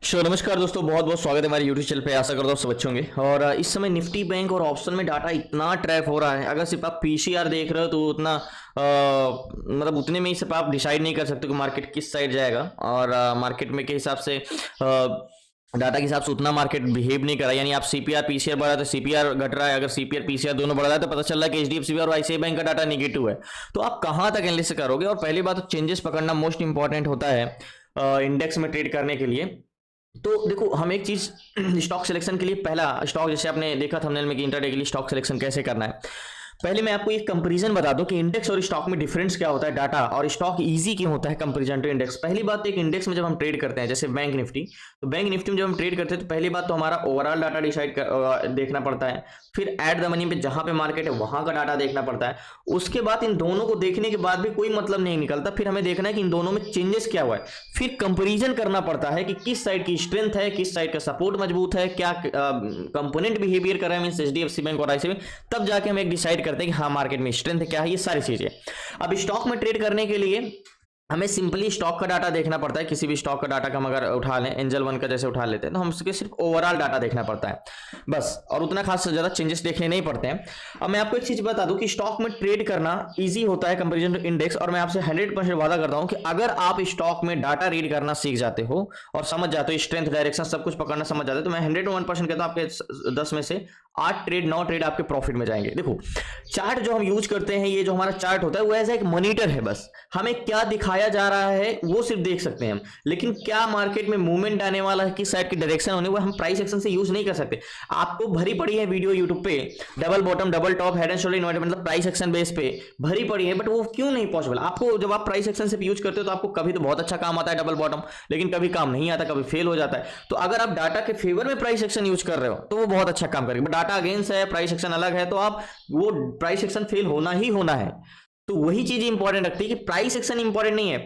नमस्कार दोस्तों, बहुत बहुत स्वागत है हमारे यूट्यूब चैनल पे। आशा करता हूँ सब अच्छे होंगे। और इस समय निफ्टी बैंक और ऑप्शन में डाटा इतना ट्रैप हो रहा है, अगर सिर्फ आप पीसीआर देख रहे हो तो उतना मतलब उतने में ही सिर्फ आप डिसाइड नहीं कर सकते कि मार्केट किस साइड जाएगा। और मार्केट में के हिसाब से डाटा के हिसाब से उतना मार्केट बिहेव नहीं कर रहा है। यानी आप सीपीआर पीसीआर बढ़ा है तो सीपीआर घट रहा है, अगर सीपीआर पीसीआर दोनों बढ़ रहा है तो पता चल रहा है कि एचडीएफसी और आईसीआई बैंक का डाटा निगेटिव है। तो आप कहाँ तक एनालिसिस करोगे? और पहली बात तो चेंजेस पकड़ना मोस्ट इंपॉर्टेंट होता है इंडेक्स में ट्रेड करने के लिए। तो देखो, हम एक चीज स्टॉक सिलेक्शन के लिए, पहला स्टॉक जैसे आपने देखा थंबनेल में कि इंटरडे के लिए स्टॉक सिलेक्शन कैसे करना है। पहले मैं आपको एक कंपैरिजन बता दूं कि इंडेक्स और स्टॉक में डिफरेंस क्या होता है, डाटा और स्टॉक इजी क्यों होता है कंपैरिजन टू इंडेक्स। पहली बात तो एक इंडेक्स में जब हम ट्रेड करते हैं, जैसे बैंक निफ्टी, तो बैंक निफ्टी में जब हम ट्रेड करते हैं तो पहली बात तो हमारा ओवरऑल डाटा देखना पड़ता है। फिर एट द मनी पे जहां पे मार्केट है वहां का डाटा देखना पड़ता है। उसके बाद इन दोनों को देखने के बाद भी कोई मतलब नहीं निकलता, फिर हमें देखना है कि इन दोनों में चेंजेस क्या हुआ है। फिर कंपैरिजन करना पड़ता है कि किस साइड की स्ट्रेंथ है, किस साइड का सपोर्ट मजबूत है, क्या कंपोनेंट बिहेवियर कर रहा है, मींस एचडीएफसी बैंक और आईसीआई बैंक। तब जाके हम एक डिसाइड करते हैं कि हाँ मार्केट में स्ट्रेंथ क्या है, ये सारी चीजें। अब स्टॉक में ट्रेड करने के लिए हमें सिंपली स्टॉक का डाटा देखना पड़ता है। किसी भी स्टॉक का डाटा का हम अगर उठा लें, एंजल वन का जैसे उठा लेते हैं, तो हम उसके सिर्फ ओवरऑल डाटा देखना पड़ता है बस, और उतना खास ज्यादा चेंजेस देखने नहीं पड़ते हैं। अब मैं आपको एक चीज बता दूं कि स्टॉक में ट्रेड करना इजी होता है कंपैरिजन टू इंडेक्स। और मैं आपसे 100% वादा करता हूं कि अगर आप स्टॉक में डाटा रीड करना सीख जाते हो और समझ जाते हो, स्ट्रेंथ डायरेक्शन सब कुछ पकड़ना समझ जाते हो, तो मैं 101% कहता हूं आपके 10 में से 8 ट्रेड 9 ट्रेड आपके प्रॉफिट में जाएंगे। देखो, चार्ट जो हम यूज करते हैं, ये जो हमारा चार्ट होता है वो ऐसा एक मॉनिटर है, बस हमें क्या दिखाया जा रहा है वो सिर्फ देख सकते हैं हम, लेकिन क्या मार्केट में मूवमेंट आने वाला है, किस साइड की डायरेक्शन होने, वो हम प्राइस एक्शन से यूज नहीं कर सकते। आपको भरी पड़ी है वीडियो यूट्यूब पे, double bottom double top head and shoulder inverted, मतलब प्राइस एक्शन बेस पे भरी पड़ी है, बट वो क्यों नहीं पॉसिबल? आपको जब आप प्राइस एक्शन से यूज करते हो तो आपको कभी तो बहुत अच्छा काम आता है डबल बॉटम, लेकिन कभी काम नहीं आता, कभी फेल हो जाता है। तो अगर आप डाटा के फेवर में प्राइस एक्शन यूज कर रहे हो तो वो बहुत अच्छा काम करेगा, बट डाटा अगेंस्ट है, प्राइस एक्शन अलग है, तो आप वो प्राइस एक्शन फेल होना ही होना है। तो वही चीज इंपॉर्टेंट रखती है कि प्राइस एक्शन इंपॉर्टेंट नहीं है,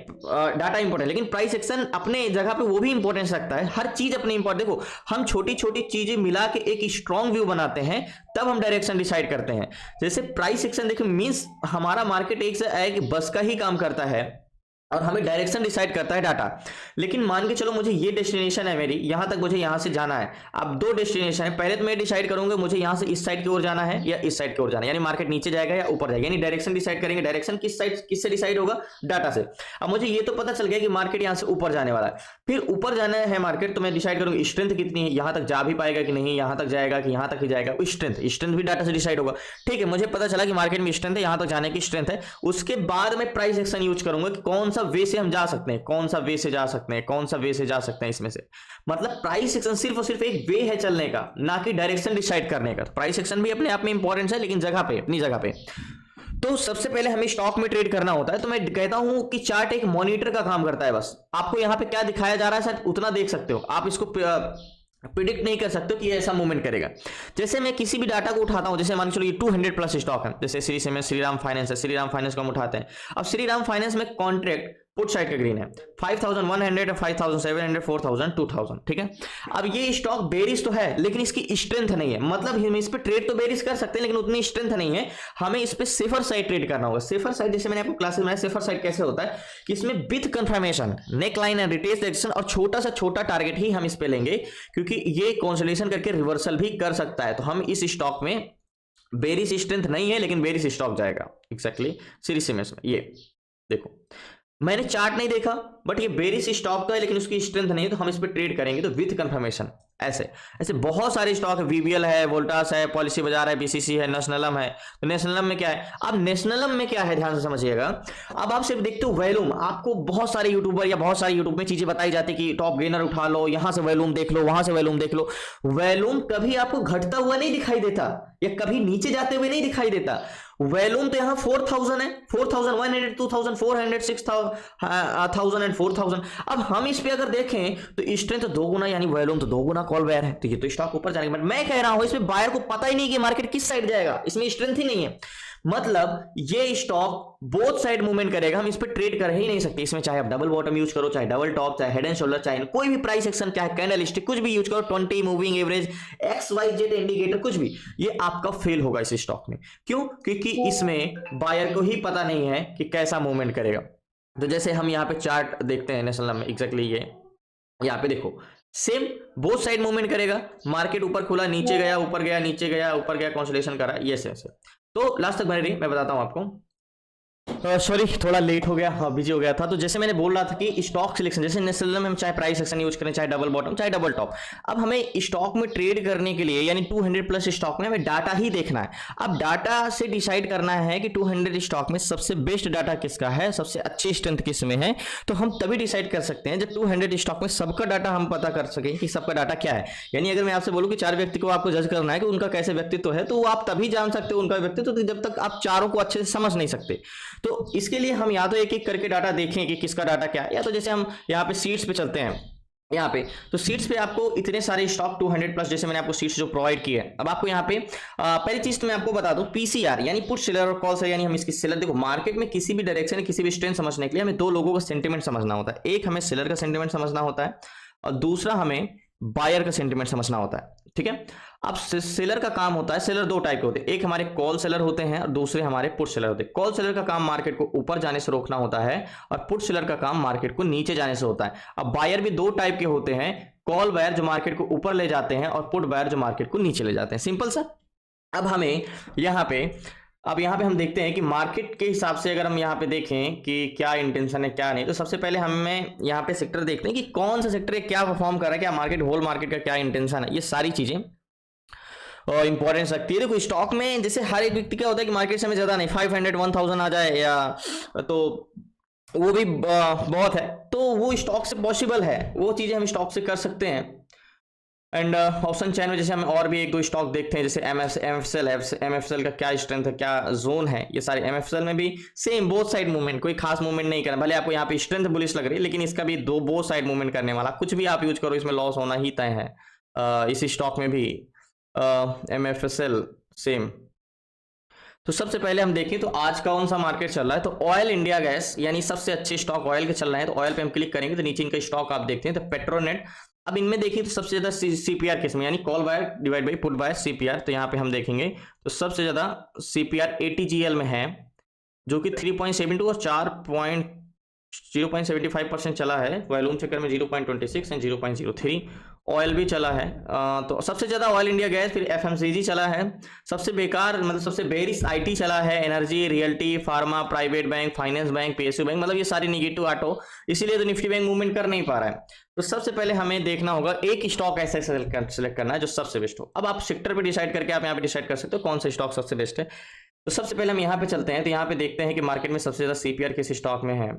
डाटा इंपॉर्टेंट, लेकिन प्राइस एक्शन अपने जगह पे वो भी इंपॉर्टेंस रखता है। हर चीज अपने इंपॉर्टेंट, देखो हम छोटी छोटी चीजें मिला के एक स्ट्रॉन्ग व्यू बनाते हैं, तब हम डायरेक्शन डिसाइड करते हैं। जैसे प्राइस एक्शन देखो, मींस हमारा मार्केट एक से एक बस का ही काम करता है और हमें डायरेक्शन डिसाइड करता है डाटा। लेकिन मान के चलो मुझे ये डेस्टिनेशन है मेरी, यहां तक मुझे यहां से जाना है। अब दो डेस्टिनेशन है, पहले तो मैं डिसाइड करूंगा मुझे यहां से इस साइड की ओर जाना है या इस साइड की ओर जाना है, यानी मार्केट नीचे जाएगा या ऊपर जाएगा, यानी डायरेक्शन डिसाइड करेंगे। डायरेक्शन किस साइड किससे डिसाइड होगा? डाटा से। अब मुझे ये तो पता चल गया कि मार्केट यहां से ऊपर जाने वाला है, फिर ऊपर जाना है मार्केट, तो मैं डिसाइड करूंगा स्ट्रेंथ कितनी है, यहां तक जा भी पाएगा कि नहीं, यहां तक जाएगा कि यहां तक ही जाएगा, स्ट्रेंथ स्ट्रेंथ भी डाटा से डिसाइड होगा। ठीक है, मुझे पता चला कि मार्केट में स्ट्रेंथ है, यहां तक जाने की स्ट्रेंथ है। उसके बाद मैं प्राइस एक्शन यूज करूंगा कि कौन सा वे से हम जा सकते हैं, कौन सा वे से जा सकते हैं, कौन सा वे से जा सकते हैं इसमें से। मतलब प्राइस एक्शन सिर्फ और सिर्फ एक वे है चलने का, ना कि डायरेक्शन डिसाइड करने का। प्राइस एक्शन भी अपने आप में इंपॉर्टेंट है, लेकिन जगह पे, अपनी जगह पे। तो सबसे पहले हमें स्टॉक में ट्रेड करना होता है, तो मैं कहता हूं कि चार्ट एक मॉनिटर का काम करता है। बस आपको यहां पे क्या दिखाया जा रहा है शायद उतना देख सकते हो, आप इसको प्रिडिक्ट नहीं कर सकते कि ये ऐसा मूवमेंट करेगा। जैसे मैं किसी भी डाटा को उठाता हूं, जैसे मान के चलो ये 200 प्लस स्टॉक है, जैसे श्रीराम फाइनेंस है, श्रीराम फाइनेंस को हम उठाते हैं। अब श्रीराम फाइनेंस में कॉन्ट्रैक्ट पुट साइड का ग्रीन है, 5100, 5700, 4000, 2000, ठीक है। अब ये स्टॉक बेरिश तो है, लेकिन इसकी स्ट्रेंथ नहीं है, मतलब हम इस पे ट्रेड तो बेरिश कर सकते हैं लेकिन उतनी स्ट्रेंथ नहीं है। हमें इस पे सेफर साइड ट्रेड करना होगा। सेफर साइड, जैसे मैंने आपको क्लासेस में, सेफर साइड कैसे होता है कि इसमें with confirmation, neck line and retest direction और छोटा सा छोटा टारगेट ही हम इस पे लेंगे, क्योंकि ये कंसोलिडेशन करके रिवर्सल भी कर सकता है। तो हम इस स्टॉक में बेरिश स्ट्रेंथ नहीं है, लेकिन बेरिश स्टॉक जाएगा एक्सैक्टली सीरीज में। ये देखो, मैंने चार्ट नहीं देखा, बट ये बेरिश स्टॉक तो है लेकिन उसकी स्ट्रेंथ नहीं है, तो हम इस पे ट्रेड करेंगे तो विथ कंफर्मेशन। ऐसे ऐसे बहुत सारे स्टॉक है, वीबीएल है, वोल्टास है, पॉलिसी बाजार है, बीसीसी है, नेशनलम है। तो नेशनलम में क्या है? अब नेशनलम में क्या है, ध्यान से समझिएगा। अब आप सिर्फ देखते हो वैल्यूम, आपको बहुत सारे यूट्यूबर या बहुत सारे यूट्यूब में चीजें बताई जाती कि टॉप गेनर उठा लो, यहां से वैल्यूम देख लो, वहां से वैल्यूम देख लो। वैल्यूम कभी आपको घटता हुआ नहीं दिखाई देता या कभी नीचे जाते हुए नहीं दिखाई देता। वैल्यूम तो यहां 4000 है, 4100, 2400, 6000 एंड 4000। अब हम इस पे अगर देखें तो स्ट्रेंथ दो गुना, यानी वैल्यूम तो दो गुना कॉल बायर है, तो ये तो स्टॉक ऊपर जाने के बाद मैं कह रहा हूं इसमें बायर को पता ही नहीं कि मार्केट किस साइड जाएगा, इसमें स्ट्रेंथ ही नहीं है। मतलब ये स्टॉक बोथ साइड मूवमेंट करेगा, हम इस पे ट्रेड कर ही नहीं सकते इसमें, चाहे आप डबल बॉटम यूज करो, चाहे डबल टॉप, चाहे हेड एंड शोल्डर, चाहे कोई भी प्राइस एक्शन, चाहे कैंडल स्टिक, कुछ भी यूज करो, 20 मूविंग एवरेज, XYZ इंडिकेटर, कुछ भी, ये आपका फेल होगा इस स्टॉक में। क्यों? क्योंकि इसमें बायर को ही पता नहीं है कि कैसा मूवमेंट करेगा। तो जैसे हम यहाँ पे चार्ट देखते हैं नेशनल में, एग्जैक्टली ये यहाँ पे देखो सेम बोथ साइड मूवमेंट करेगा, मार्केट ऊपर खुला नीचे गया, ऊपर गया नीचे गया, ऊपर गया, कंसोलिडेशन करा, ये ऐसे। तो लास्ट तक बने रही, मैं बताता हूं आपको। सॉरी थोड़ा लेट हो गया, हाँ बिजी हो गया था। तो जैसे मैंने बोल रहा था कि स्टॉक सिलेक्शन, जैसे नेस्ले में हम चाहे प्राइस एक्शन यूज करें, चाहे डबल बॉटम, चाहे डबल टॉप, अब हमें स्टॉक में ट्रेड करने के लिए यानी 200 प्लस स्टॉक में हमें डाटा ही देखना है। अब डाटा से डिसाइड करना है कि 200 स्टॉक में सबसे बेस्ट डाटा किसका है, सबसे अच्छी स्ट्रेंथ किस में है। तो हम तभी डिसाइड कर सकते हैं जब 200 स्टॉक में सबका डाटा हम पता कर सकें कि सबका डाटा क्या है। यानी अगर मैं आपसे बोलूं कि 4 व्यक्ति को आपको जज करना है कि उनका कैसे व्यक्तित्व है, तो आप तभी जान सकते हो उनका व्यक्तित्व जब तक आप चारों को अच्छे से समझ नहीं सकते। तो इसके लिए हम या तो एक एक करके डाटा देखें कि किसका डाटा क्या है, या तो जैसे हम यहाँ पे सीट्स पे चलते हैं यहाँ पे, तो सीट्स पे आपको इतने सारे स्टॉक 200 प्लस जैसे मैंने आपको सीट्स जो प्रोवाइड की है। अब आपको यहाँ पे पहली चीज तो मैं आपको बता दूं, पीसीआर यानी पुट सेलर और कॉल सेलर, यानी हम इसकी सेलर, देखो मार्केट में किसी भी डायरेक्शन किसी भी स्ट्रेंथ समझने के लिए हमें दो लोगों का सेंटीमेंट समझना होता है। एक हमें सेलर का सेंटीमेंट समझना होता है और दूसरा हमें बायर का सेंटीमेंट समझना होता है, ठीक है। अब सेलर का काम होता है, सेलर दो टाइप के होते हैं, एक हमारे कॉल सेलर होते हैं और दूसरे हमारे पुट सेलर होते हैं। कॉल सेलर का काम मार्केट को ऊपर जाने से रोकना होता है और पुट सेलर का काम मार्केट को नीचे जाने से होता है। अब बायर भी दो टाइप के होते हैं, कॉल बायर जो मार्केट को ऊपर ले जाते हैं और पुट बायर जो मार्केट को नीचे ले जाते हैं, सिंपल सा। अब हमें यहाँ पे हम देखते हैं कि मार्केट के हिसाब से अगर हम यहाँ पे देखें कि क्या इंटेंशन है क्या नहीं, तो सबसे पहले हमें यहाँ पे सेक्टर देखते हैं कि कौन सा सेक्टर है, क्या परफॉर्म कर रहा है, क्या मार्केट होल मार्केट का क्या इंटेंशन है, ये सारी चीजें और इंपॉर्टेंस रखती है। देखो स्टॉक में जैसे हर एक व्यक्ति क्या होता है कि मार्केट से हमें ज्यादा नहीं 500 1000 आ जाए या तो वो भी बहुत है, तो वो स्टॉक से पॉसिबल है, वो चीजें हम स्टॉक से कर सकते हैं। एंड ऑप्शन चैन में जैसे हम और भी एक दो स्टॉक देखते हैं, जैसे एमएफएसएल का क्या स्ट्रेंथ है, क्या जोन है, ये सारे एमएफएसएल में भी सेम बोथ साइड मूवमेंट, कोई खास मूवमेंट नहीं करना, भले आपको यहाँ पे स्ट्रेंथ बुलिश लग रही है लेकिन इसका भी दो बोथ साइड मूवमेंट करने वाला, कुछ भी आप यूज करो इसमें लॉस होना ही तय है। इसी स्टॉक में भी एमएफएसएल सेम। तो सबसे पहले हम देखें तो आज कौन सा मार्केट चल रहा है, तो ऑयल इंडिया गैस यानी सबसे अच्छे स्टॉक ऑयल के चल रहे हैं। तो ऑयल पे हम क्लिक करेंगे तो नीचे इनका स्टॉक आप देखते हैं, तो पेट्रोनेट। अब इनमें देखिए तो सबसे ज्यादा सीपीआर किस में, यानी call buyer divide by put by CPR, तो यहाँ पे हम देखेंगे तो सबसे ज्यादा सीपीआर एटीजीएल में है जो कि 3.72 और 0.75% चला है। वॉल्यूम चक्कर में 0.26 एंड 0.03। ऑयल भी चला है, तो सबसे ज्यादा ऑयल इंडिया गैस, फिर एफएमसीजी चला है। सबसे बेकार मतलब सबसे बेरिश आईटी चला है, energy, realty, pharma, private bank, finance bank, PSU bank, मतलब ये सारी निगेटिव ऑटो, इसीलिए तो निफ्टी बैंक मूवमेंट कर नहीं पा रहा है। तो सबसे पहले हमें देखना होगा एक स्टॉक ऐसा सेलेक्ट करना है जो सबसे बेस्ट हो। अब आप सेक्टर पे डिसाइड करके आप यहाँ पे डिसाइड कर सकते हो कौन सा स्टॉक सबसे बेस्ट है। तो सबसे पहले हम यहाँ पे चलते हैं, तो यहाँ पे देखते हैं कि मार्केट में सबसे ज्यादा सीपीआर किस स्टॉक में है।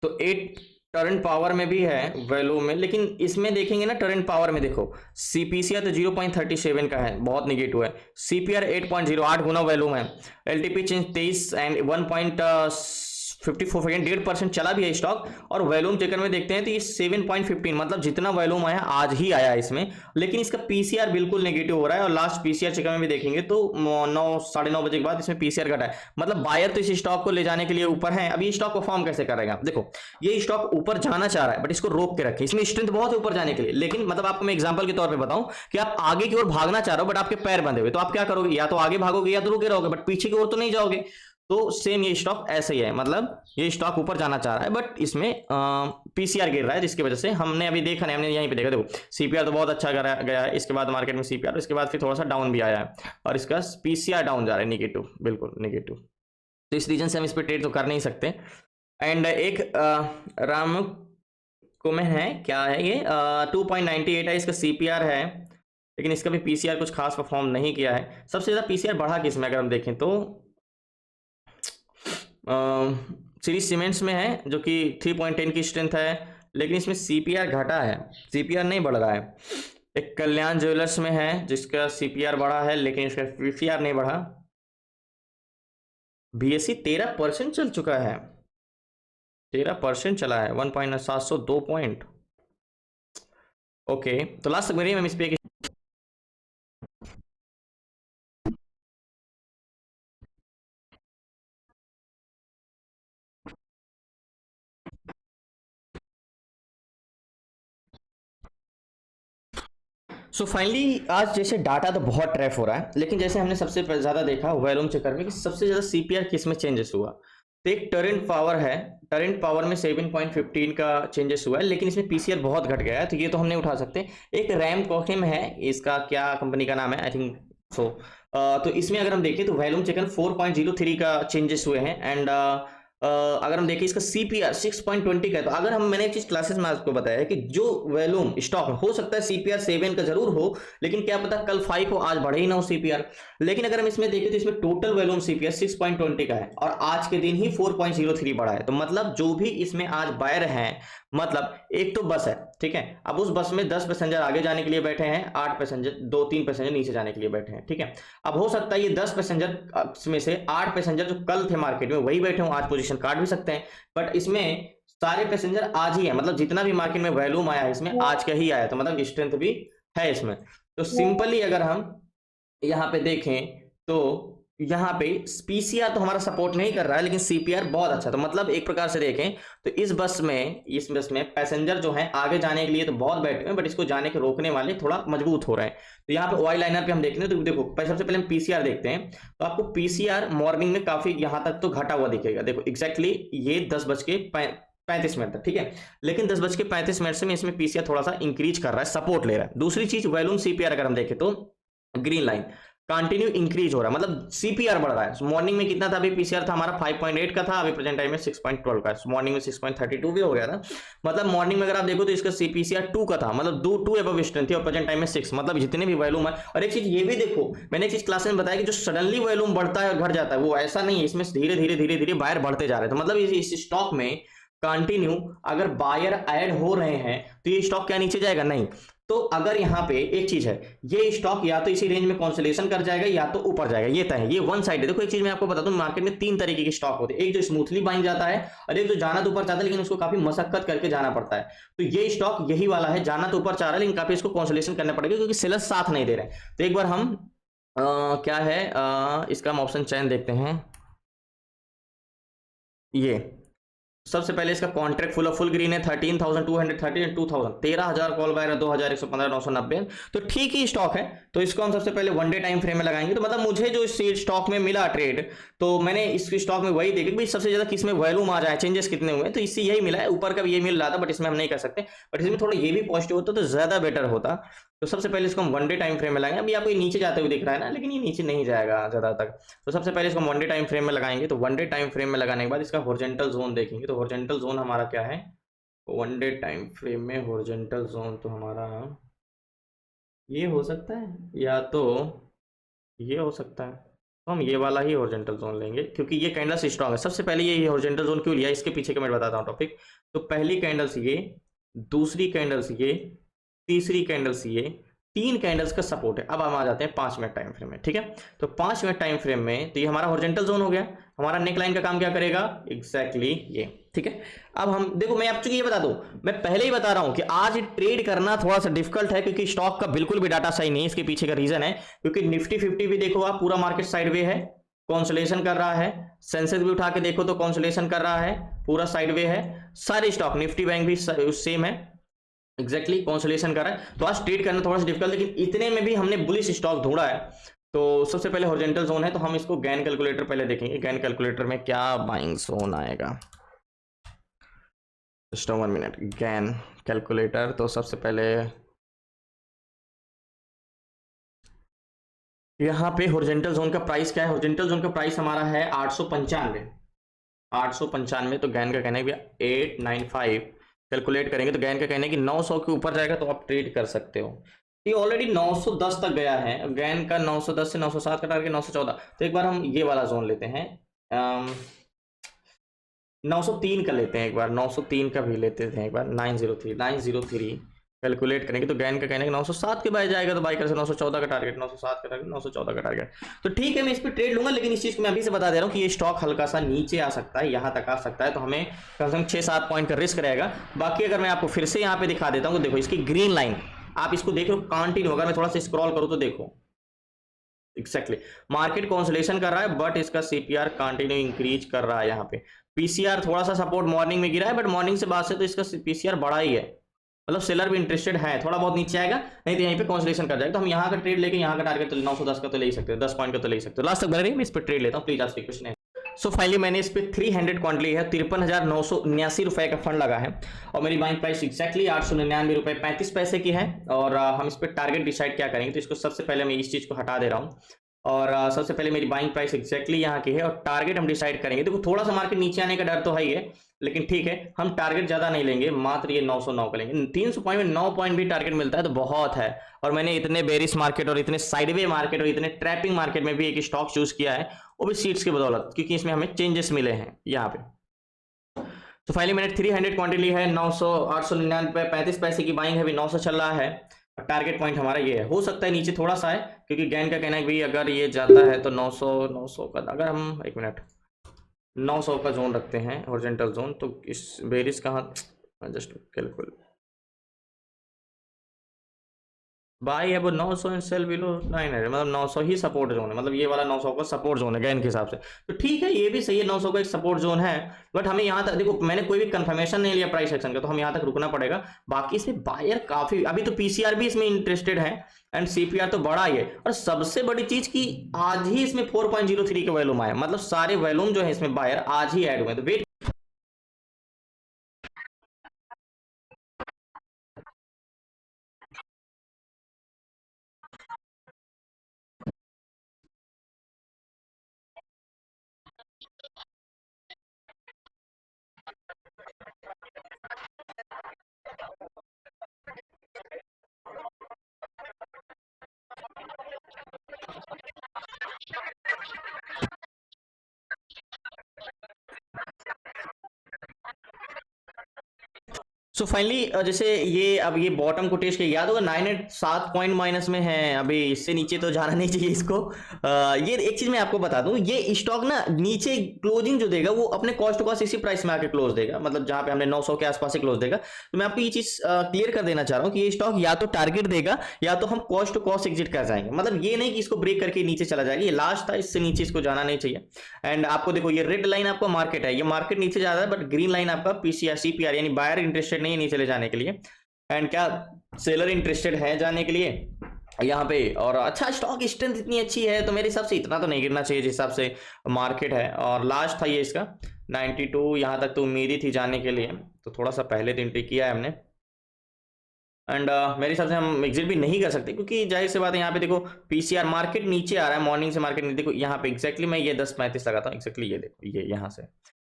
तो 8 टर्न पावर में भी है वैल्यू में, लेकिन इसमें देखेंगे ना टर्न पावर में देखो सीपीसीआर तो 0.37 का है, बहुत निगेटिव है। सीपीआर 8.08 गुना वैल्यू है। एलटीपी चेंज 23 एंड 1.54 1.5% चला भी है स्टॉक। और वॉल्यूम चेकर में देखते हैं तो ये 7.15 मतलब जितना वॉल्यूम आया आज ही आया इसमें, लेकिन इसका पीसीआर बिल्कुल नेगेटिव हो रहा है। और लास्ट पीसीआर चेकर में भी देखेंगे तो 9 बजे के बाद इसमें पीसीआर घटा है, मतलब बायर तो इस स्टॉक को ले जाने के लिए ऊपर है। अब ये स्टॉक परफॉर्म कैसे करेगा, देखो ये स्टॉक ऊपर जाना चाह रहा है बट इसको रोक के रखे, इसमें स्ट्रेंथ बहुत है ऊपर जाने के लिए, लेकिन मतलब आपको मैं एग्जांपल के तौर पे बताऊं कि आप आगे की ओर भागना चाह रहे हो बट आपके पैर बंधे हुए, तो आप क्या करोगे, या तो आगे भागोगे या तो रुके रहोगे, बट पीछे की ओर तो नहीं जाओगे। तो सेम ये स्टॉक ऐसे ही है, मतलब ये स्टॉक ऊपर जाना चाह रहा है बट इसमें पीसीआर गिर रहा है, जिसकी वजह से हमने अभी देखा नहीं, हमने यहीं पे देखा, देखो सीपीआर तो बहुत अच्छा गया है, इसके बाद मार्केट में सीपीआर, इसके बाद फिर थोड़ा सा डाउन भी आया है और इसका पीसीआर डाउन जा रहा है, निगेटिव, बिल्कुल निगेटिव। तो इस रीजन से हम इस पर ट्रेड तो कर नहीं सकते। एंड एक राम को में है, क्या है ये 2.98 है इसका सीपीआर है, लेकिन इसका भी पीसीआर कुछ खास परफॉर्म नहीं किया है। सबसे ज्यादा पीसीआर बढ़ा किसमें अगर हम देखें तो सीरीज सीमेंट्स में है जो कि 3.10 की स्ट्रेंथ है, लेकिन इसमें सीपीआर घटा है, सीपीआर नहीं बढ़ रहा है। एक कल्याण ज्वेलर्स में है जिसका सीपीआर बढ़ा है लेकिन इसका पीसीआर नहीं बढ़ा। बीएससी 13% चल चुका है, 13% चला है, 1.702 पॉइंट। ओके तो लास्ट तक मेरी हम इस पे सो फाइनली आज जैसे डाटा तो बहुत ट्रैप हो रहा है, लेकिन जैसे हमने सबसे ज्यादा देखा वॉल्यूम चेकर में कि सबसे ज्यादा सीपीआर किस में चेंजेस हुआ, तो एक टरेंट पावर है, टरेंट पावर में 7.15 का चेंजेस हुआ है, लेकिन इसमें पीसीआर बहुत घट गया है, तो ये तो हम नहीं उठा सकते। एक रैम कोहिम है, इसका क्या कंपनी का नाम है, आई थिंक सो। तो इसमें अगर हम देखें तो वॉल्यूम चिकन 4.03 का चेंजेस हुए हैं। एंड अगर हम देखें इसका सीपीआर 6.20 का है। तो अगर हम, मैंने एक चीज क्लासेस में आपको बताया है कि जो वॉल्यूम स्टॉक में हो सकता है सीपीआर 7 का जरूर हो, लेकिन क्या पता कल 5 हो, आज बढ़े ही ना हो सीपीआर। लेकिन अगर हम इसमें देखें तो इसमें टोटल वॉल्यूम सीपीआर 6.20 का है और आज के दिन ही 4.03 बढ़ा है। तो मतलब जो भी इसमें आज बायर है, मतलब एक तो बस है, ठीक है, अब उस बस में 10 पैसेंजर आगे जाने के लिए बैठे हैं, 8 पैसेंजर, 2-3 पैसेंजर नीचे जाने के लिए बैठे हैं, ठीक है। अब हो सकता है ये 10 पैसेंजर में से 8 पैसेंजर जो कल थे मार्केट में वही बैठे हों, आज पोजीशन काट भी सकते हैं, बट इसमें सारे पैसेंजर आज ही है, मतलब जितना भी मार्केट में वॉल्यूम आया है इसमें आज का ही आया, तो मतलब स्ट्रेंथ भी है इसमें। तो सिंपली अगर हम यहाँ पे देखें तो यहाँ पे पीसीआर तो हमारा सपोर्ट नहीं कर रहा है, लेकिन सीपीआर बहुत अच्छा। तो मतलब एक प्रकार से देखें तो इस बस में पैसेंजर जो है आगे जाने के लिए तो बहुत बैठे हैं, बट इसको जाने के रोकने वाले थोड़ा मजबूत हो रहे हैं। तो यहाँ पे वाई लाइनर पे हम देख रहे हैं, तो देखो सबसे पहले हम पीसीआर देखते हैं। तो आपको पीसीआर मॉर्निंग में काफी यहाँ तक तो घटा हुआ दिखेगा। देखो एग्जैक्टली ये 10:35 तक, ठीक है, लेकिन 10:35 से इसमें पीसीआर थोड़ा सा इंक्रीज कर रहा है, सपोर्ट ले रहा है। दूसरी चीज वॉल्यूम सीपीआर अगर हम देखें तो ग्रीन लाइन कंटिन्यू इंक्रीज हो रहा है, मतलब सीपीआर बढ़ रहा है। मॉर्निंग में कितना था, अभी पीसीआर था हमारा 5.8 का था, अभी प्रेजेंट टाइम में 6.12 का है। मॉर्निंग में 6.32 भी हो गया था। मतलब मॉर्निंग में अगर आप देखो तो इसका पीसीआर 2 का था, मतलब 2 एबव स्ट्रेंथ थी, और प्रेजेंट टाइम में 6, मतलब जितने भी वॉल्यूम है। और एक चीज ये भी देखो, मैंने एक चीज क्लास में बताया कि जो सडनली वॉल्यूम बढ़ता है और घट जाता है वो ऐसा नहीं है, इसमें धीरे धीरे बायर बढ़ते जा रहे हैं। तो मतलब इस स्टॉक में कंटिन्यू अगर बायर ऐड हो रहे हैं तो ये स्टॉक क्या नीचे जाएगा? नहीं। तो अगर यहाँ पे एक चीज है, ये स्टॉक या तो इसी रेंज में कंसोलिडेशन कर जाएगा या तो ऊपर जाएगा, ये तय है, ये वन साइड है। देखो एक चीज मैं आपको बता दूं, मार्केट में 3 तरीके के स्टॉक होते हैं, एक जो स्मूथली बाइंग जाता है और एक जो जाना तो ऊपर चाहता है लेकिन उसको काफी मशक्कत करके जाना पड़ता है। तो ये स्टॉक यही वाला है, जाना तो ऊपर चाह रहा है लेकिन काफी इसको कंसोलिडेशन करना पड़ेगा क्योंकि सेलर्स साथ नहीं दे रहे हैं। तो एक बार हम क्या है इसका हम ऑप्शन चैन देखते हैं। ये सबसे पहले इसका कॉन्ट्रैक्ट फुल ग्रीन है, 13,230 2000 13,000 कॉल बायर है, 2,115 990, तो ठीक ही स्टॉक है। तो इसको हम सबसे पहले 1 डे टाइम फ्रेम में लगाएंगे। तो मतलब मुझे जो इस स्टॉक में मिला ट्रेड, तो मैंने इस स्टॉक में वही देखा कि सबसे ज्यादा किस में वॉल्यूम आ जाए, चेंजेस कितने हुए, तो इससे यही मिला है। ऊपर का भी ये मिल रहा था बट इसमें हम नहीं कर सकते, बट इसमें थोड़ा ये भी पॉजिटिव होता तो ज्यादा बेटर होता। तो सबसे पहले इसको हम 1 डे टाइम फ्रेम में लगाएंगे। अभी आपको ये नीचे जाते हुए दिख रहा है ना, लेकिन ये नीचे नहीं जाएगा ज्यादा तक। तो सबसे पहले इसको 1 डे टाइम फ्रेम में लगाएंगे। तो 1 डे टाइम फ्रेम में लगाने के बाद इसका हॉरिजॉन्टल जोन देखेंगे। तो हॉरिजॉन्टल जोन हमारा क्या है, 1 डे टाइम फ्रेम में हॉरिजॉन्टल जोन तो हमारा ये हो सकता है या तो ये हो सकता है। तो हम ये वाला ही हॉरिजॉन्टल जोन लेंगे क्योंकि ये कैंडल्स स्ट्रांग है। सबसे पहले ये हॉरिजॉन्टल जोन क्यों लिया, इसके पीछे का मैं बताता हूँ टॉपिक। तो पहली कैंडल्स ये, दूसरी कैंडल्स ये, तीसरी कैंडल्स ये, 3 कैंडल्स का सपोर्ट है। अब हम आ जाते हैं 5 मिनट टाइम फ्रेम में, ठीक है। तो 5 मिनट टाइम फ्रेम में तो ये हमारा हॉरिजॉन्टल जोन हो गया। हमारा नेक लाइन का काम क्या करेगा, एग्जैक्टली ये, ठीक है। अब हम देखो, मैं आपको ये बता दूं, मैं पहले ही बता रहा हूं कि आज ट्रेड करना थोड़ा सा डिफिकल्ट है क्योंकि स्टॉक का बिल्कुल भी डाटा सही नहीं है। इसके पीछे का रीजन है क्योंकि निफ्टी 50 भी देखो आप, पूरा मार्केट साइडवे है, कंसोलिडेशन कर रहा है। सेंसेक्स भी उठा के देखो तो कंसोलिडेशन कर रहा है, पूरा साइडवे है। सारे स्टॉक, निफ्टी बैंक भी सेम है, एग्जैक्टली कंसोलिडेशन कर रहा है। तो आज ट्रेड करना थोड़ा सा डिफिकल्ट, लेकिन इतने में भी हमने बुलिश स्टॉक ढूंढा है। तो सबसे पहले हॉरिजॉन्टल जोन है, तो हम इसको गैन कैलकुलेटर पहले देखेंगे। गैन कैलकुलेटर में क्या बाइंग जोन आएगा, जस्ट 1 मिनट। गैन कैलकुलेटर, तो सबसे पहले यहाँ पे हॉरिजॉन्टल जोन का प्राइस क्या है। हॉरिजॉन्टल जोन का प्राइस हमारा है 895, 895। तो गैन का कहना है 895 कैलकुलेट करेंगे तो गैन का कहना है कि 900 के ऊपर जाएगा तो आप ट्रेड कर सकते हो। ये ऑलरेडी 910 तक गया है, गैन का 910 से 907 का टारगेट 914। तो एक बार हम ये वाला जोन लेते हैं, 903 का लेते हैं एक बार, 903 का भी लेते हैं एक बार, 903 कैलकुलेट करेंगे तो गैन का कहना है कि 907 के बाद जाएगा तो बाई कर से 914 का टारगेट, 907 का टारगेट, 914 का टारगेट। तो ठीक है, मैं इस पर ट्रेड लूंगा, लेकिन इस चीज को मैं अभी से बता दे रहा हूँ कि ये स्टॉक हल्का सा नीचे आ सकता है, यहाँ तक आ सकता है। तो हमें कम से कम 6-7 पॉइंट का रिस्क रहेगा। बाकी अगर मैं आपको फिर से यहाँ पे दिखा देता हूँ, देखो इसकी ग्रीन लाइन आप इसको देख लो कंटिन्यू। अगर मैं थोड़ा सा स्क्रॉल करूँ तो देखो एग्जैक्टली मार्केट कंसोलिडेशन कर रहा है बट इसका सीपीआर कंटिन्यू इंक्रीज कर रहा है। यहाँ पे पीसीआर थोड़ा सा सपोर्ट मॉर्निंग में गिरा है, बट मॉर्निंग से बाद से तो इसका पीसीआर बढ़ा ही है, मतलब सेलर भी इंटरेस्टेड है। थोड़ा बहुत नीचे आएगा, नहीं तो यहीं पे कंसोलिडेशन कर जाएगा। तो हम यहाँ का ट्रेड लेके यहाँ का टारगेट तो 910 का तो ले ही सकते हो, 10 पॉइंट का तो ले ही सकते हो। लास्ट तक बने रहिए, मैं इस पर ट्रेड लेता हूँ, प्लीज आज क्वेश्चन है। सो फाइनली मैंने इस पे 300 क्वांटिटी है, 53,979 का फंड लगा है और मेरी बाइंग प्राइस एग्जैक्टली 899 रुपये 35 पैसे की है। और हम इस पे टारगेट डिसाइड क्या करेंगे, तो इसको सबसे पहले मैं इस चीज़ को हटा दे रहा हूँ और सबसे पहले मेरी बाइंग प्राइस एग्जैक्टली यहाँ की है और टारगेट हम डिसाइड करेंगे। देखो थोड़ा सा मार्केट नीचे आने का डर तो है ही है, लेकिन ठीक है हम टारगेट ज्यादा नहीं लेंगे, मात्र ये 909 का लेंगे। 300 पॉइंट में 9 पॉइंट भी टारगेट मिलता है तो बहुत है। और मैंने इतने बेरिश मार्केट और इतने साइडवे मार्केट और इतने ट्रैपिंग मार्केट में भी एक स्टॉक चूज किया है, वो भी सीट्स की बदौलत, क्योंकि इसमें हमें चेंजेस मिले हैं यहाँ पे। तो फाइनली मैंने 300 क्वांटिटी ली है, 899 रुपये 35 पैसे की बाइंग है, अभी 900 चल रहा है। टारगेट पॉइंट हमारा ये है, हो सकता है नीचे थोड़ा सा है, क्योंकि गैन का कहना है कि अगर ये जाता है तो 900 का, अगर हम एक मिनट 900 का जोन रखते हैं हॉरिजॉन्टल जोन, तो इस बेरिस कहाँ, जस्ट कैलकुलेट बाई है वो 900 एंड सेल बिलो 900, मतलब 900 ही सपोर्ट जोन है, मतलब ये वाला 900 का सपोर्ट जोन है गैन के हिसाब से। तो ठीक है ये भी सही है, 900 का एक सपोर्ट जोन है। बट हमें यहाँ तक, देखो मैंने कोई भी कंफर्मेशन नहीं लिया प्राइस एक्शन का, तो हम यहाँ तक रुकना पड़ेगा। बाकी इसमें बायर काफी, अभी तो पीसीआर भी इसमें इंटरेस्टेड है एंड सीपीआर तो बड़ा ही है। और सबसे बड़ी चीज की आज ही इसमें 4.03 के वैल्यूम आए, मतलब सारे वैल्यूम जो है इसमें बायर आज ही ऐड हुए, तो वेट। सो फाइनली जैसे ये अब ये बॉटम को टेस्ट किया, याद होगा 987 पॉइंट माइनस में है, अभी इससे नीचे तो जाना नहीं चाहिए इसको। ये एक चीज मैं आपको बता दूं, ये स्टॉक ना नीचे क्लोजिंग जो देगा वो अपने कॉस्ट टू कॉस्ट इसी प्राइस में आके क्लोज देगा, मतलब जहां पे हमने 900 के आसपास ही क्लोज देगा। तो मैं आपको ये चीज क्लियर कर देना चाह रहा हूँ कि ये स्टॉक या तो टारगेट देगा या तो हम कॉस्ट टू कॉस्ट एग्जिट कर जाएंगे, मतलब ये नहीं कि इसको ब्रेक करके नीचे चला जाएगा, ये लास्ट था, इससे नीचे इसको जाना नहीं चाहिए। एंड आपको देखो ये रेड लाइन आपका मार्केट है, ये मार्केट नीचे जा रहा है, बट ग्रीन लाइन आपका पीसीआर सीपीआर, यानी बायर इंटरेस्टेड नहीं है नीचे ले जाने के लिए, एंड क्या सेलर इंटरेस्टेड है जाने के लिए यहाँ पे। और अच्छा स्टॉक स्ट्रेंथ इतनी अच्छी है तो मेरे हिसाब से इतना तो नहीं गिरना चाहिए जिस हिसाब से मार्केट है। और लास्ट था ये इसका 92, यहाँ तक तो उम्मीद ही थी जाने के लिए, तो थोड़ा सा पहले तो एंट्री किया है हमने। एंड मेरे हिसाब से हम एग्जिट भी नहीं कर सकते, क्योंकि जाहिर सी बात है यहाँ पे देखो पीसीआर मार्केट नीचे आ रहा है, मॉर्निंग से मार्केट नीचे, देखो यहाँ पे एग्जैक्टली मैं ये 10:35 लगाता हूँ एग्जैक्टली, ये देखो ये यहाँ से,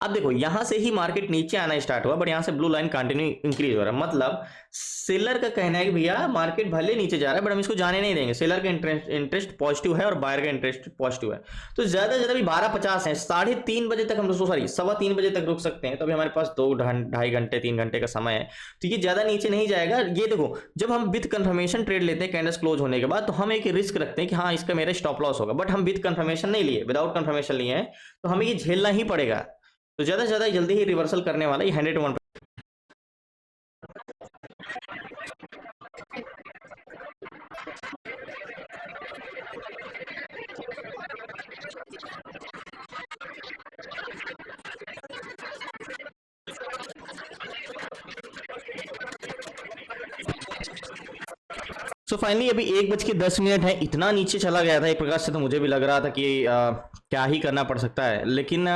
अब देखो यहां से ही मार्केट नीचे आना स्टार्ट हुआ, बट यहां से ब्लू लाइन कंटिन्यू इंक्रीज हो रहा है, मतलब सेलर का कहना है कि भैया मार्केट भले नीचे जा रहा है बट हम इसको जाने नहीं देंगे, सेलर का इंटरेस्ट पॉजिटिव है और बायर का इंटरेस्ट पॉजिटिव है। तो ज्यादा से ज्यादा भी 12:50 है, 3:30 बजे तक हम, सॉरी 3:15 बजे तक रुक सकते हैं, तो अभी हमारे पास 2 ढाई घंटे 3 घंटे का समय है, तो ये ज्यादा नीचे नहीं जाएगा। ये देखो जब हम विद कंफर्मेशन ट्रेड लेते हैं कैंडल्स क्लोज होने के बाद, तो हम एक रिस्क रखते हैं कि हाँ इसका मेरा स्टॉप लॉस होगा, बट हम विद कंफर्मेशन नहीं लिए, विदाउट कंफर्मेशन लिए हैं, तो हमें ये झेलना ही पड़ेगा। तो ज्यादा से ज्यादा जल्दी ही रिवर्सल करने वाला ये 101। सो फाइनली अभी 1:10 है, इतना नीचे चला गया था एक प्रकार से, तो मुझे भी लग रहा था कि क्या ही करना पड़ सकता है, लेकिन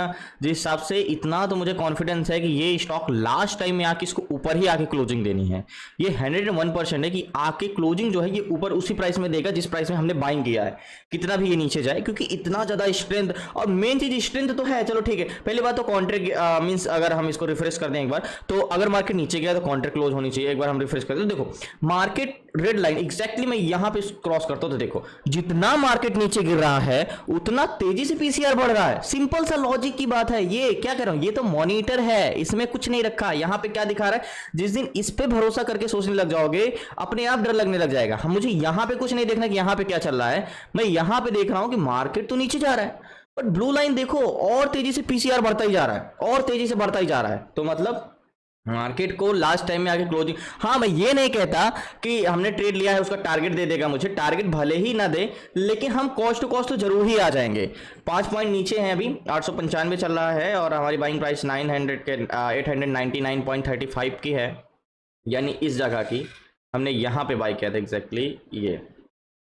जिस हिसाब से इतना तो मुझे कॉन्फिडेंस है कि ये स्टॉक लास्ट टाइम में आके इसको ऊपर ही आके क्लोजिंग देनी है। ये 101% है कि आके क्लोजिंग जो है ये ऊपर उसी प्राइस में देगा जिस प्राइस में हमने बाइंग किया है, कितना भी ये नीचे जाए, क्योंकि इतना ज्यादा स्ट्रेंथ, और मेन चीज स्ट्रेंथ तो है। चलो ठीक है, पहली बात तो कॉन्ट्रैक्ट मींस अगर हम इसको रिफ्रेश कर दें एक बार, तो अगर मार्केट नीचे गया तो कॉन्ट्रैक्ट क्लोज होनी चाहिए। एक बार हम रिफ्रेश करते हैं तो देखो मार्केट रेड लाइन एग्जैक्टली मैं यहां पे क्रॉस करता हूं, तो देखो जितना मार्केट नीचे गिर रहा है उतना तेजी से पीसीआर बढ़ रहा है। सिंपल सा लॉजिक की बात है, ये क्या कर रहा हूं, ये तो मॉनिटर है, इसमें कुछ नहीं रखा। यहां पे क्या दिखा रहा है, जिस दिन इस पे भरोसा करके सोचने लग जाओगे अपने आप डर लगने लग जाएगा। हम, मुझे यहां पे कुछ नहीं देखना कि यहां पे क्या चल रहा है, मैं यहां पे देख रहा हूं कि मार्केट तो नीचे जा रहा है, बट ब्लू लाइन देखो और तेजी से पीसीआर बढ़ता ही जा रहा है, और तेजी से बढ़ता ही जा रहा है। तो मतलब मार्केट को लास्ट टाइम में आके क्लोजिंग, हाँ मैं ये नहीं कहता कि हमने ट्रेड लिया है उसका टारगेट दे देगा मुझे, टारगेट भले ही ना दे, लेकिन हम कॉस्ट टू कॉस्ट तो जरूर ही आ जाएंगे। 5 पॉइंट नीचे हैं अभी, 895 चल रहा है, और हमारी बाइंग प्राइस 900 के 899.35 की है, यानी इस जगह की हमने यहाँ पे बाई किया था एग्जैक्टली ये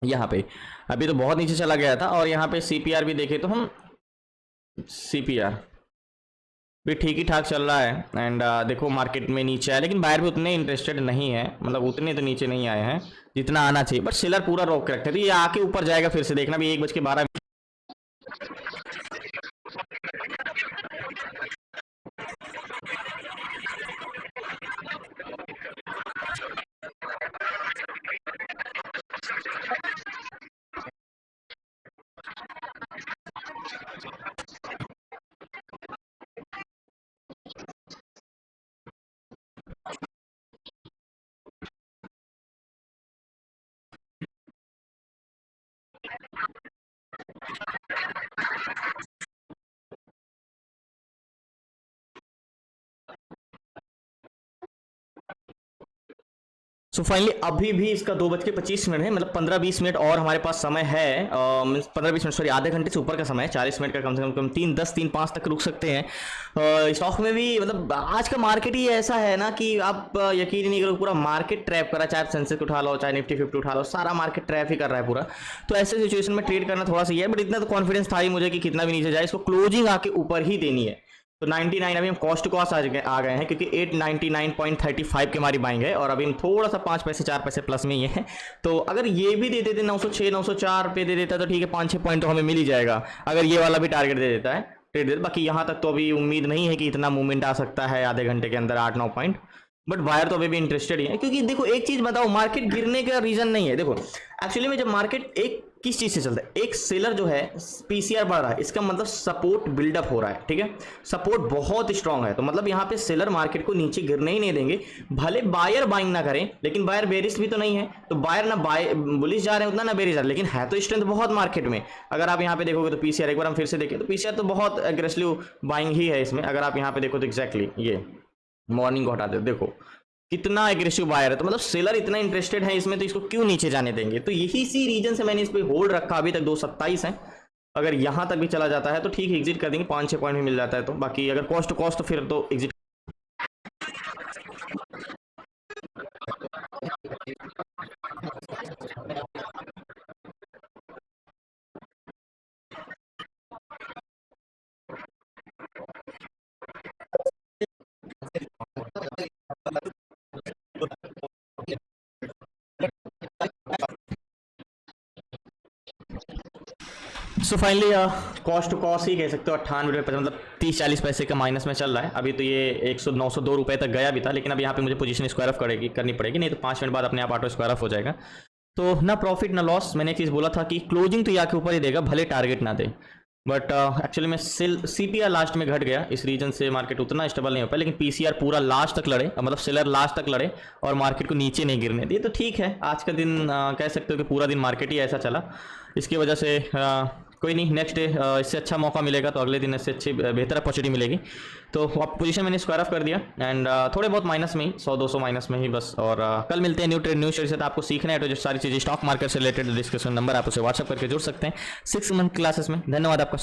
यहाँ पे। अभी तो बहुत नीचे चला गया था, और यहाँ पे सीपीआर भी देखे तो हम CPR भी ठीक ही ठाक चल रहा है। एंड देखो मार्केट में नीचे आया, लेकिन बायर भी उतने इंटरेस्टेड नहीं है, मतलब उतने तो नीचे नहीं आए हैं जितना आना चाहिए, बट सेलर पूरा रोक के रखते हैं। तो ये आके ऊपर जाएगा फिर से, देखना भी 1:12। सो फाइनली अभी भी इसका 2:25 है, मतलब 15-20 मिनट और हमारे पास समय है। 15-20 मिनट, सॉरी, आधे घंटे से ऊपर का समय है। 40 मिनट का कम से कम 3:10 3:05 तक रुक सकते हैं। स्टॉक में भी मतलब आज का मार्केट ही ऐसा है ना कि आप यकीन ही नहीं करो, पूरा मार्केट ट्रैप कर रहा है। चाहे आप सेंसेक्स उठा लो, चाहे निफ्टी 50 उठा लो, सारा मार्केट ट्रैप ही कर रहा है पूरा। तो ऐसे सिचुएशन में ट्रेड करना थोड़ा सा ही है, बट इतना तो कॉन्फिडेंस था ही मुझे कि कितना भी नीचे जाए इसको क्लोजिंग आके ऊपर ही देनी है। तो 99 अभी हम कॉस्ट टू कॉस्ट आ गए हैं, क्योंकि 899.35 की हमारी बाइंग है, और अभी हम थोड़ा सा 5 पैसे 4 पैसे प्लस में ही है। तो अगर ये भी दे देते 906 904 पे दे देता तो ठीक है, 5-6 पॉइंट तो हमें मिल ही जाएगा, अगर ये वाला भी टारगेट दे देता है ट्रेड। बाकी यहाँ तक तो अभी उम्मीद नहीं है कि इतना मूवमेंट आ सकता है आधे घंटे के अंदर 8-9 पॉइंट, बट बायर तो अभी भी इंटरेस्टेड ही है। क्योंकि देखो एक चीज बताओ, मार्केट गिरने का रीजन नहीं है। देखो एक्चुअली में जब मार्केट एक किस चीज से चलता है, एक सेलर जो है पीसीआर बढ़ रहा है, इसका मतलब सपोर्ट बिल्डअप हो रहा है, ठीक है, सपोर्ट बहुत स्ट्रांग है। तो मतलब यहाँ पे सेलर मार्केट को नीचे गिरने ही नहीं देंगे, भले बायर बाइंग ना करें, लेकिन बायर बेरिश भी तो नहीं है। तो बायर ना बाय बुलिश जा रहे हैं उतना, ना बेरिश जा रहे हैं, लेकिन है तो स्ट्रेंथ बहुत मार्केट में। अगर आप यहाँ पे देखोगे तो पीसीआर एक बार हम फिर से देखें तो पीसीआर तो बहुत एग्रेसिव बाइंग ही है इसमें। अगर आप यहाँ पे देखो तो एग्जैक्टली ये मॉर्निंग को हटा दो, देखो कितना एग्रेसिव बायर है। तो मतलब सेलर इतना इंटरेस्टेड है इसमें, तो इसको क्यों नीचे जाने देंगे। तो यही सी रीजन से मैंने इस पर होल्ड रखा। अभी तक 227 है, अगर यहां तक भी चला जाता है तो ठीक है, एग्जिट कर देंगे, 5-6 पॉइंट भी मिल जाता है। तो बाकी अगर कॉस्ट टू कॉस्ट तो फिर तो exit. So finally cost to cost ही कह सकते हो 98 रुपये, मतलब 30-40 पैसे का माइनस में चल रहा है। अभी तो ये 902 रुपये तक गया भी था, लेकिन अब यहाँ पे मुझे पोजीशन स्क्वायर ऑफ करनी पड़ेगी, नहीं तो 5 मिनट बाद अपने आप ऑटो स्क्वायर ऑफ हो जाएगा। तो ना प्रॉफिट ना लॉस। मैंने एक चीज़ बोला था कि क्लोजिंग तो यहाँ के ऊपर ही देगा, भले टारगेट ना दे। बट एक्चुअली में सीपीआर लास्ट में घट गया, इस रीजन से मार्केट उतना स्टेबल नहीं हो पाया। लेकिन पीसीआर पूरा लास्ट तक लड़े, मतलब सेलर लास्ट तक लड़े और मार्केट को नीचे नहीं गिरने दिए। तो ठीक है, आज का दिन कह सकते हो कि पूरा दिन मार्केट ही ऐसा चला। इसकी वजह से कोई नहीं, नेक्स्ट डे इससे अच्छा मौका मिलेगा तो अगले दिन इससे अच्छी बेहतर अपॉर्चुनिटी मिलेगी। तो अब पोजीशन मैंने स्क्वायर ऑफ कर दिया, एंड थोड़े बहुत माइनस में ही, 100-200 माइनस में ही बस। और कल मिलते हैं न्यू ट्रेड न्यू शेयर से। तो आपको सीखना है तो जो सारी चीज़ें स्टॉक मार्केट से रिलेटेड डिस्कशन नंबर आप उसे व्हाट्सअप करके जुड़ सकते हैं 6 मंथ क्लासेस में। धन्यवाद आपका।